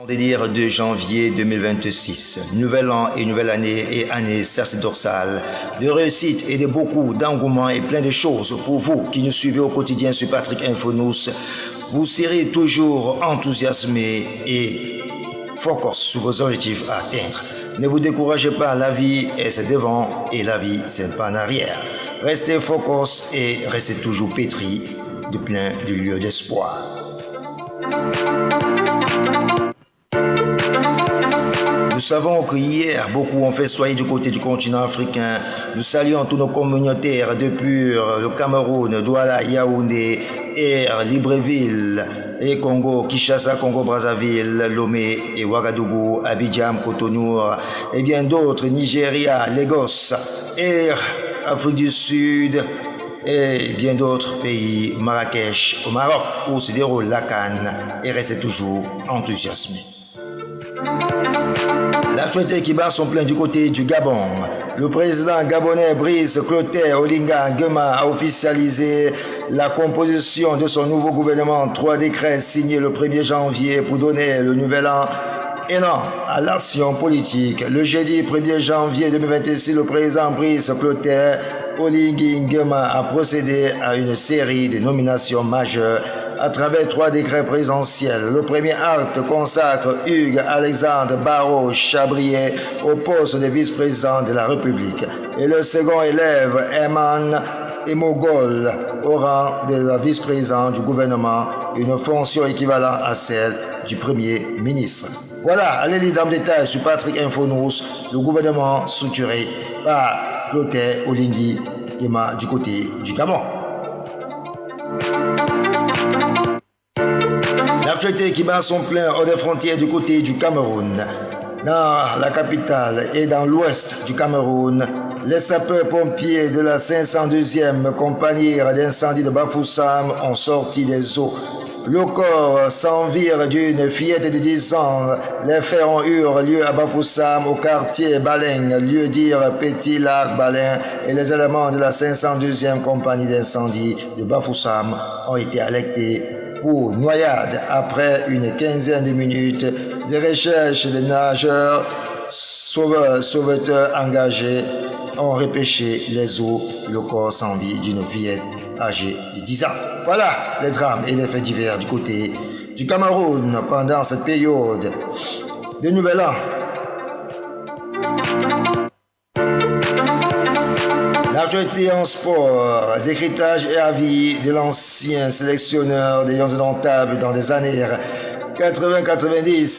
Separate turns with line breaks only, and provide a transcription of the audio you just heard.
On dire 2 janvier 2026, nouvel an et nouvelle année et année sacerdorsale, de réussite et de beaucoup d'engouement et plein de choses pour vous qui nous suivez au quotidien sur Patrick Infonous. Vous serez toujours enthousiasmés et focus sur vos objectifs à atteindre. Ne vous découragez pas, la vie c'est devant et la vie c'est pas en arrière. Restez focus et restez toujours pétris de plein de lieux d'espoir. Nous savons que hier, beaucoup ont festoyé du côté du continent africain. Nous saluons tous nos communautaires depuis le Cameroun, Douala, Yaoundé, Libreville et Congo, Kinshasa, Congo-Brazzaville, Lomé et Ouagadougou, Abidjan, Cotonou et bien d'autres, Nigeria, Lagos, Afrique du Sud et bien d'autres pays, Marrakech, au Maroc, où se déroule la Cannes et restez toujours enthousiasmés. L'actualité qui bat son plein du côté du Gabon. Le président gabonais Brice Clotaire Olinga Nguema a officialisé la composition de son nouveau gouvernement. 3 décrets signés le 1er janvier pour donner le nouvel an élan à l'action politique. Le jeudi 1er janvier 2026, le président Brice Clotaire Olinga Nguema a procédé à une série de nominations majeures à travers 3 décrets présidentiels. Le premier acte consacre Hugues Alexandre Barrot Chabrier au poste de vice-président de la République et le second élève Eman Emogol au rang de vice-président du gouvernement, une fonction équivalente à celle du premier ministre. Voilà, allez lire dans le détail sur Patrick Infonous, le gouvernement structuré par Clotaire Olinga Nguema du côté du Gabon. L'actualité qui bat son plein hors des frontières du côté du Cameroun. Dans la capitale et dans l'ouest du Cameroun, les sapeurs-pompiers de la 502e compagnie d'incendie de Bafoussam ont sorti des eaux. Le corps sans vire d'une fillette de 10 ans. Les faits ont eu lieu à Bafoussam, au quartier Baleng, lieu-dire Petit Lac Baleng, et les éléments de la 502e compagnie d'incendie de Bafoussam ont été alertés pour noyade après une quinzaine de minutes de recherche. Les nageurs sauveteurs engagés ont repêché les eaux, le corps sans vie d'une fillette âgée de 10 ans. Voilà les drames et les faits divers du côté du Cameroun pendant cette période de Nouvel An. L'actualité en sport, décryptage et avis de l'ancien sélectionneur des Lions indomptables dans les années 80-90.